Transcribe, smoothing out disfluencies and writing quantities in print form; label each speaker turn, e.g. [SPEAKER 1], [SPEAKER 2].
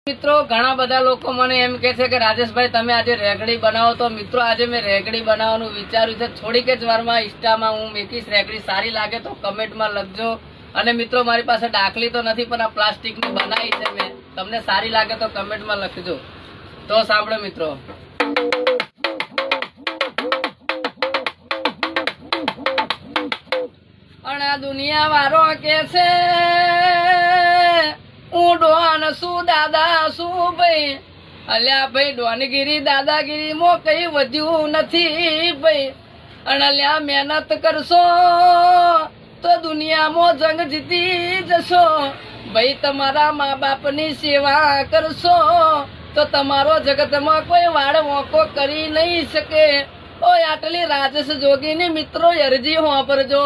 [SPEAKER 1] મિત્રો ઘણા બધા લોકો મને એમ કહે છે કે રાજેશભાઈ તમે આજે રેગડી બનાવો, તો મિત્રો આજે મેં રેગડી બનાવવાનું વિચાર્યું છે. થોડીક જ વારમાં ઇન્સ્ટામાં હું મેકીશ. રેગડી સારી લાગે તો કમેન્ટમાં લખજો. અને મિત્રો મારી પાસે ડાકલી તો નથી, પણ આ પ્લાસ્ટિકની બનાવી છે મેં. તમને સારી લાગે તો કમેન્ટમાં લખજો. તો સાંભળો મિત્રો. અને દુનિયા વાળો કે છે હું ડોન શું દાદા શું ભાઈ. અલ્યા ભાઈ ડોનગીરી દાદાગીરી મો કઈ વધ્યું નથી ભાઈ. અને અલ્યા મહેનત કરશો તો દુનિયામાં જંગ જીતી જશો ભાઈ. તમારા મા બાપની સેવા કરશો તો તમારો જગતમાં કોઈ વાળ વોકો કરી નહીં શકે. ઓય આટલી રાજેશ જોગીની મિત્રો અરજી હોપરજો.